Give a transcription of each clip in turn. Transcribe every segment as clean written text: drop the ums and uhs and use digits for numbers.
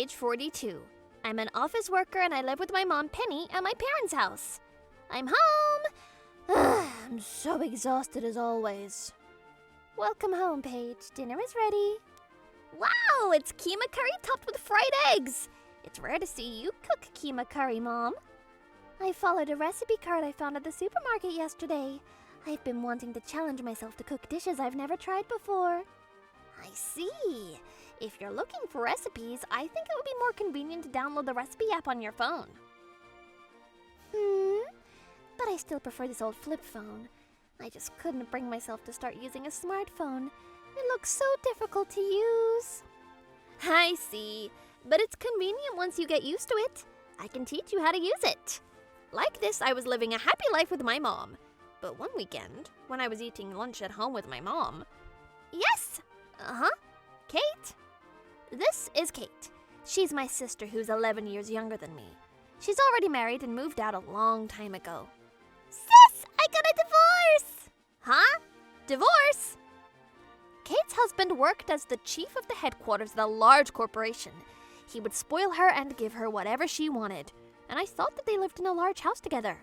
age 42. I'm an office worker and I live with my mom, Penny, at my parents' house. I'm home! I'm so exhausted as always. Welcome home, Paige. Dinner is ready. Wow, it's keema curry topped with fried eggs. It's rare to see you cook keema curry, Mom. I followed a recipe card I found at the supermarket yesterday. I've been wanting to challenge myself to cook dishes I've never tried before. I see. If you're looking for recipes, I think it would be more convenient to download the recipe app on your phone. But I still prefer this old flip phone. I just couldn't bring myself to start using a smartphone. It looks so difficult to use. I see. But it's convenient once you get used to it. I can teach you how to use it. Like this, I was living a happy life with my mom. But one weekend, when I was eating lunch at home with my mom... Yes! Kate? This is Kate. She's my sister who's 11 years younger than me. She's already married and moved out a long time ago. Sis, I got a divorce! Huh? Divorce? Kate's husband worked as the chief of the headquarters at a large corporation. He would spoil her and give her whatever she wanted, and I thought that they lived in a large house together.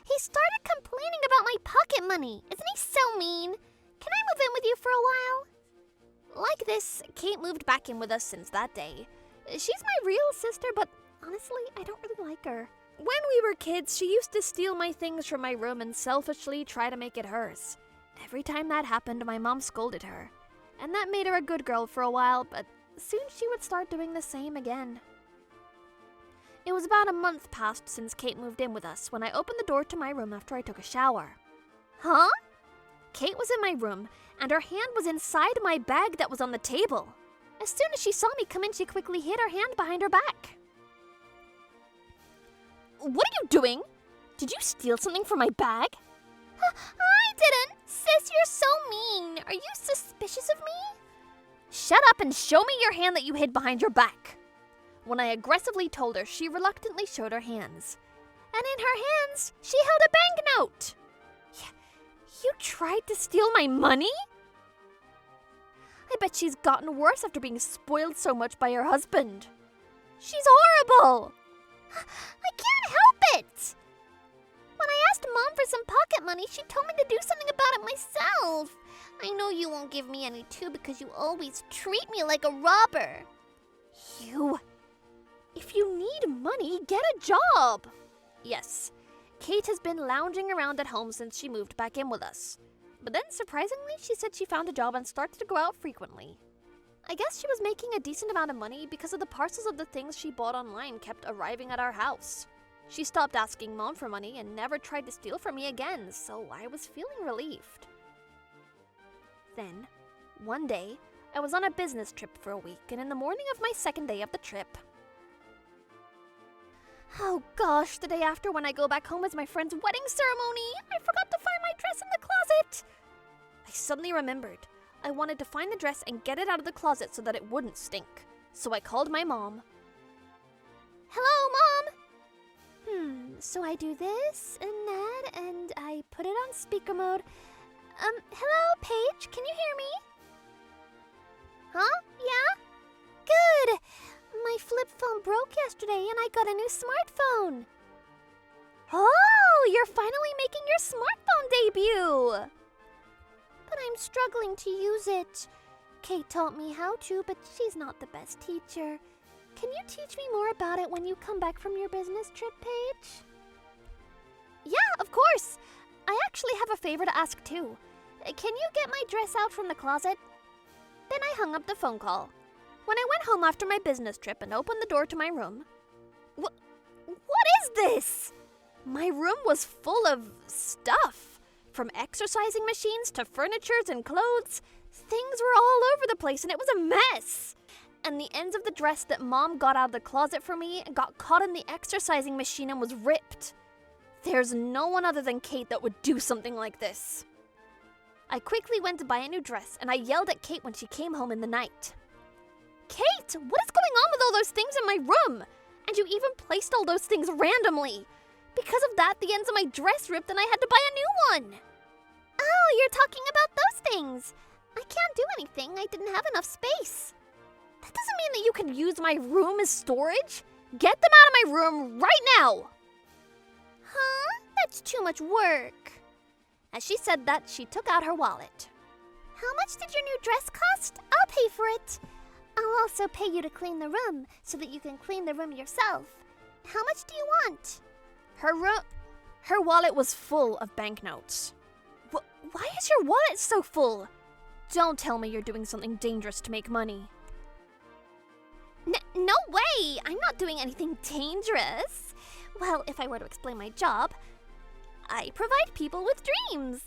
He started complaining about my pocket money. Isn't he so mean? Can I move in with you for a while? Like this, Kate moved back in with us since that day. She's my real sister, but honestly, I don't really like her. When we were kids, she used to steal my things from my room and selfishly try to make it hers. Every time that happened, my mom scolded her. And that made her a good girl for a while, but soon she would start doing the same again. It was about a month past since Kate moved in with us when I opened the door to my room after I took a shower. Huh? Kate was in my room, and her hand was inside my bag that was on the table. As soon as she saw me come in, she quickly hid her hand behind her back. What are you doing? Did you steal something from my bag? I didn't. Sis, you're so mean. Are you suspicious of me? Shut up and show me your hand that you hid behind your back. When I aggressively told her, she reluctantly showed her hands. And in her hands, she held a banknote. You tried to steal my money? I bet she's gotten worse after being spoiled so much by her husband. She's horrible. I can't help it. When I asked Mom for some pocket money, she told me to do something about it myself. I know you won't give me any too because you always treat me like a robber. If you need money, get a job. Yes, Kate has been lounging around at home since she moved back in with us. But then, surprisingly, she said she found a job and started to go out frequently. I guess she was making a decent amount of money because of the parcels of the things she bought online kept arriving at our house. She stopped asking Mom for money and never tried to steal from me again, so I was feeling relieved. Then, one day, I was on a business trip for a week, and in the morning of my second day of the trip... Oh gosh, the day after when I go back home is my friend's wedding ceremony! I forgot to find my dress in the closet! I suddenly remembered. I wanted to find the dress and get it out of the closet so that it wouldn't stink. So I called my mom. Hello, Mom! So I do this and that, and I put it on speaker mode. Hello, Paige, can you hear me? Huh? Yeah? Good! My flip phone broke yesterday and I got a new smartphone. Oh, you're finally making your smartphone debut! But I'm struggling to use it. Kate taught me how to, but she's not the best teacher. Can you teach me more about it when you come back from your business trip, Paige? Yeah, of course. I actually have a favor to ask too. Can you get my dress out from the closet? Then I hung up the phone call. When I went home after my business trip and opened the door to my room... What is this? My room was full of stuff. From exercising machines to furnitures and clothes. Things were all over the place and it was a mess. And the ends of the dress that Mom got out of the closet for me got caught in the exercising machine and was ripped. There's no one other than Kate that would do something like this. I quickly went to buy a new dress and I yelled at Kate when she came home in the night. Kate, what is going on with all those things in my room? And you even placed all those things randomly. Because of that, the ends of my dress ripped and I had to buy a new one. Oh, you're talking about those things. I can't do anything. I didn't have enough space. That doesn't mean that you can use my room as storage. Get them out of my room right now! Huh? That's too much work. As she said that, she took out her wallet. How much did your new dress cost? I'll pay for it. I'll also pay you to clean the room so that you can clean the room yourself. How much do you want? Her wallet was full of banknotes. Why is your wallet so full? Don't tell me you're doing something dangerous to make money. No way! I'm not doing anything dangerous. Well, if I were to explain my job, I provide people with dreams.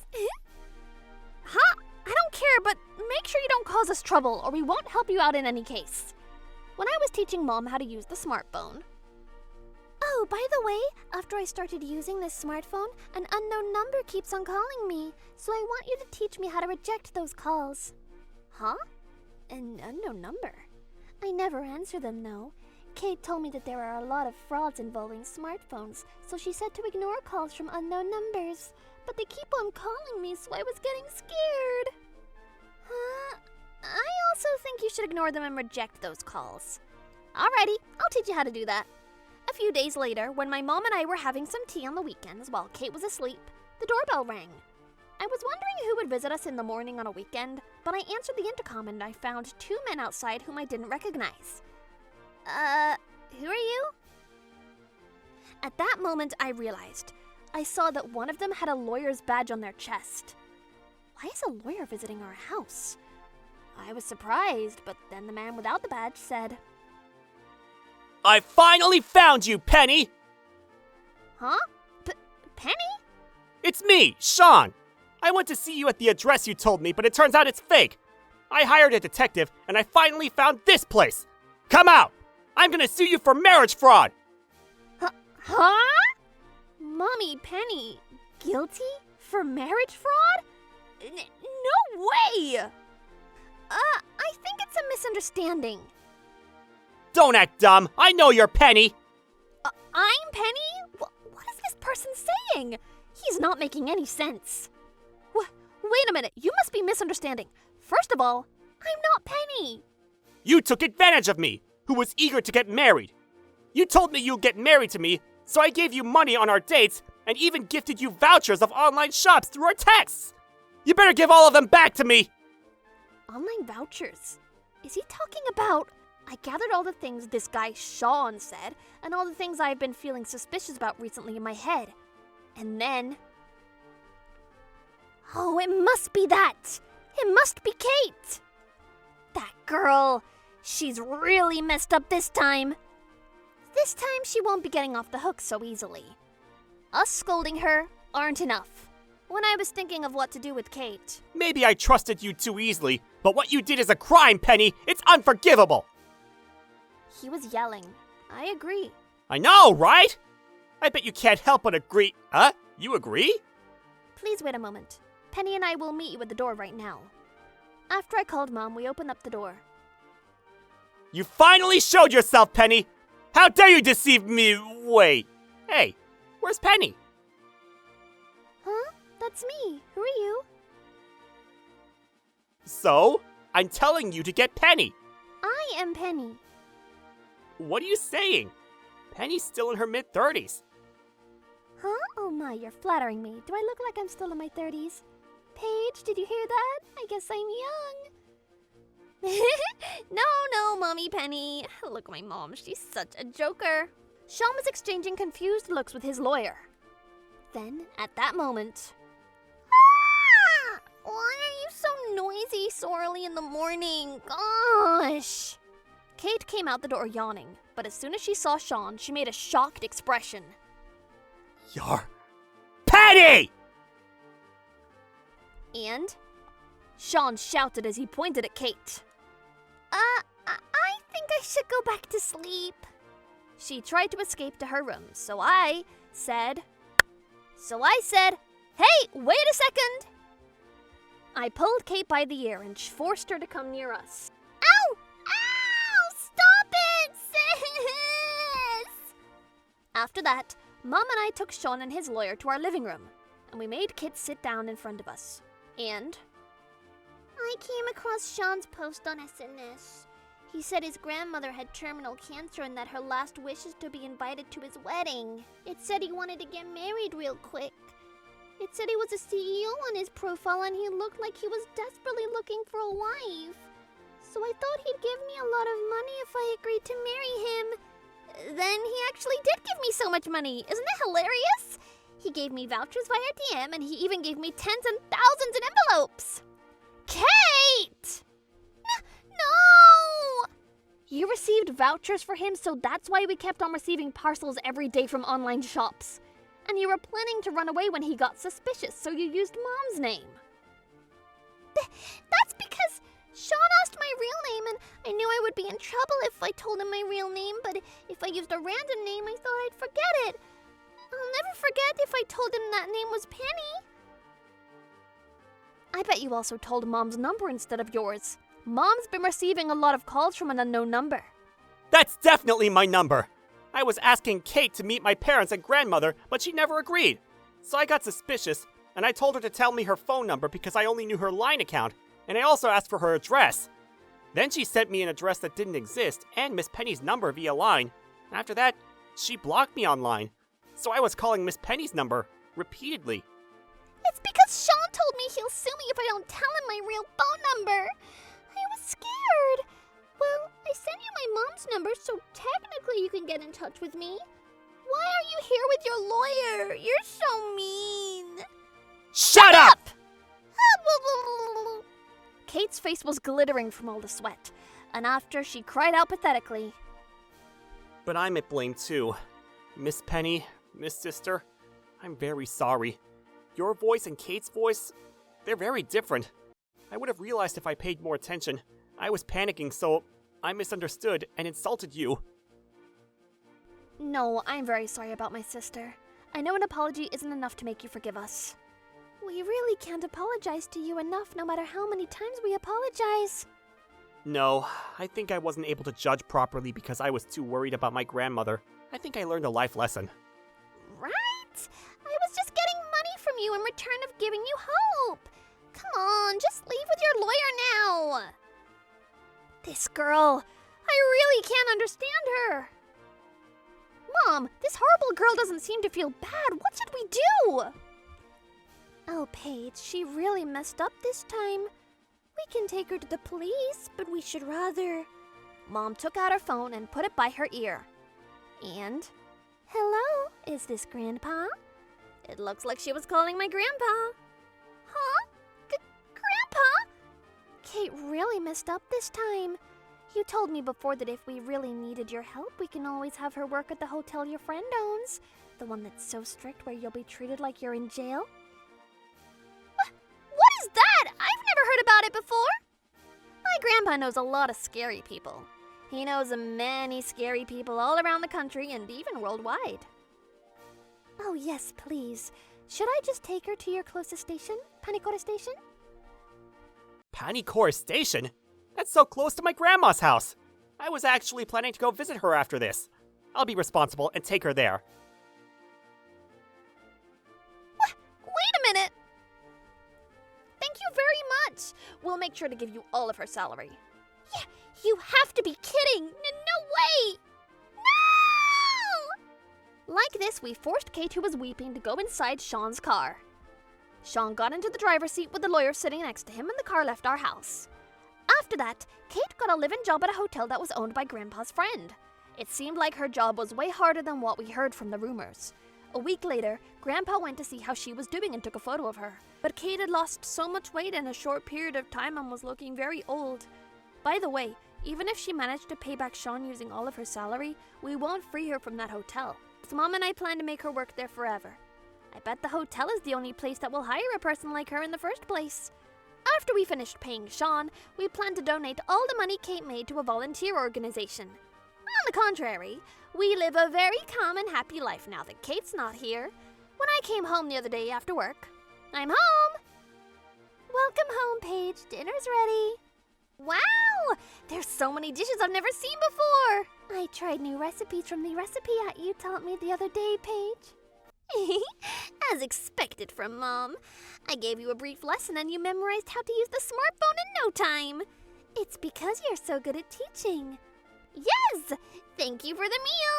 Huh? I don't care, but make sure you don't cause us trouble or we won't help you out in any case. When I was teaching Mom how to use the smartphone. Oh, by the way, after I started using this smartphone, an unknown number keeps on calling me, so I want you to teach me how to reject those calls. Huh? An unknown number? I never answer them, though. Kate told me that there are a lot of frauds involving smartphones, so she said to ignore calls from unknown numbers. But they keep on calling me, so I was getting scared. I also think you should ignore them and reject those calls. Alrighty, I'll teach you how to do that. A few days later, when my mom and I were having some tea on the weekends while Kate was asleep, the doorbell rang. I was wondering who would visit us in the morning on a weekend, but I answered the intercom and I found two men outside whom I didn't recognize. Who are you? At that moment, I realized. I saw that one of them had a lawyer's badge on their chest. Why is a lawyer visiting our house? I was surprised, but then the man without the badge said, I finally found you, Penny! Huh? Penny? It's me, Sean! I went to see you at the address you told me, but it turns out it's fake. I hired a detective, and I finally found this place. Come out! I'm gonna sue you for marriage fraud! Huh? Mommy, Penny, guilty for marriage fraud? No way! I think it's a misunderstanding. Don't act dumb. I know you're Penny. I'm Penny? What is this person saying? He's not making any sense. Wait a minute. You must be misunderstanding. First of all, I'm not Penny. You took advantage of me, who was eager to get married. You told me you'd get married to me, so I gave you money on our dates and even gifted you vouchers of online shops through our texts. You better give all of them back to me. Online vouchers? Is he talking about... I gathered all the things this guy Sean said and all the things I've been feeling suspicious about recently in my head. And then... Oh, it must be that! It must be Kate! That girl, she's really messed up this time. This time she won't be getting off the hook so easily. Us scolding her aren't enough. When I was thinking of what to do with Kate... Maybe I trusted you too easily, but what you did is a crime, Penny! It's unforgivable! He was yelling. I agree. I know, right? I bet you can't help but agree. Huh? You agree? Please wait a moment. Penny and I will meet you at the door right now. After I called Mom, we opened up the door. You finally showed yourself, Penny! How dare you deceive me? Wait. Hey, where's Penny? Huh? That's me. Who are you? So, I'm telling you to get Penny. I am Penny. What are you saying? Penny's still in her mid-30s. Huh? Oh my, you're flattering me. Do I look like I'm still in my 30s? Paige, did you hear that? I guess I'm young. No, Mommy Penny. Look at my mom. She's such a joker. Sean was exchanging confused looks with his lawyer. Then, at that moment... Ah! Why are you so noisy so early in the morning? Gosh! Kate came out the door yawning, but as soon as she saw Sean, she made a shocked expression. You're... Penny! And? Sean shouted as he pointed at Kate. I think I should go back to sleep. She tried to escape to her room, so I said, hey, wait a second! I pulled Kate by the ear and forced her to come near us. Ow! Ow! Stop it, sis! After that, Mom and I took Sean and his lawyer to our living room, and we made Kit sit down in front of us. And I came across Sean's post on SNS. He said his grandmother had terminal cancer and that her last wish is to be invited to his wedding. It said he wanted to get married real quick. It said he was a CEO on his profile and he looked like he was desperately looking for a wife. So I thought he'd give me a lot of money if I agreed to marry him. Then he actually did give me so much money. Isn't it hilarious? He gave me vouchers via DM and he even gave me tens and thousands in envelopes. Kate! No! You received vouchers for him, so that's why we kept on receiving parcels every day from online shops. And you were planning to run away when he got suspicious, so you used Mom's name. That's because Sean asked my real name, and I knew I would be in trouble if I told him my real name, but if I used a random name, I thought I'd forget it. I'll never forget if I told him that name was Penny. I bet you also told Mom's number instead of yours. Mom's been receiving a lot of calls from an unknown number. That's definitely my number. I was asking Kate to meet my parents and grandmother, but she never agreed. So I got suspicious, and I told her to tell me her phone number because I only knew her Line account, and I also asked for her address. Then she sent me an address that didn't exist and Miss Penny's number via Line. After that, she blocked me online. So I was calling Miss Penny's number repeatedly. It's because Sean told me he'll sue me if I don't tell him my real phone number. I was scared. Well, I sent you my mom's number, so technically you can get in touch with me. Why are you here with your lawyer? You're so mean. Shut up! Kate's face was glittering from all the sweat, and after she cried out pathetically. But I'm at blame too. Miss Penny, Miss Sister, I'm very sorry. Your voice and Kate's voice, they're very different. I would have realized if I paid more attention. I was panicking, so I misunderstood and insulted you. No, I'm very sorry about my sister. I know an apology isn't enough to make you forgive us. We really can't apologize to you enough no matter how many times we apologize. No, I think I wasn't able to judge properly because I was too worried about my grandmother. I think I learned a life lesson. Right? I was just getting money from you in return of giving you hope. Come on, just leave with your lawyer now. This girl, I really can't understand her. Mom, this horrible girl doesn't seem to feel bad. What should we do? Oh, Paige, she really messed up this time. We can take her to the police, but we should rather... Mom took out her phone and put it by her ear. And... Hello, is this Grandpa? It looks like she was calling my grandpa. Huh? Grandpa? Kate really messed up this time. You told me before that if we really needed your help, we can always have her work at the hotel your friend owns. The one that's so strict where you'll be treated like you're in jail. What is that? I've never heard about it before. My grandpa knows a lot of scary people. He knows many scary people all around the country and even worldwide. Oh yes, please. Should I just take her to your closest station? Panicora Station? Panicora Station? That's so close to my grandma's house. I was actually planning to go visit her after this. I'll be responsible and take her there. Wait a minute! Thank you very much. We'll make sure to give you all of her salary. Yeah, you have to be kidding. No way! No! Like this, we forced Kate, who was weeping, to go inside Sean's car. Sean got into the driver's seat with the lawyer sitting next to him, and the car left our house. After that, Kate got a live-in job at a hotel that was owned by Grandpa's friend. It seemed like her job was way harder than what we heard from the rumors. A week later, Grandpa went to see how she was doing and took a photo of her. But Kate had lost so much weight in a short period of time and was looking very old. By the way, even if she managed to pay back Sean using all of her salary, we won't free her from that hotel. So Mom and I plan to make her work there forever. I bet the hotel is the only place that will hire a person like her in the first place. After we finished paying Sean, we plan to donate all the money Kate made to a volunteer organization. On the contrary, we live a very calm and happy life now that Kate's not here. When I came home the other day after work, I'm home! Welcome home, Paige. Dinner's ready. Wow! There's so many dishes I've never seen before! I tried new recipes from the recipe app you taught me the other day, Paige. As expected from Mom. I gave you a brief lesson and you memorized how to use the smartphone in no time. It's because you're so good at teaching. Yes! Thank you for the meal!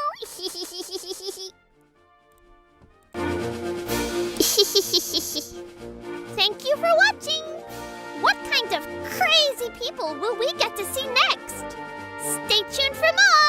Thank you for watching! What kind of crazy people will we get to see next? Stay tuned for more!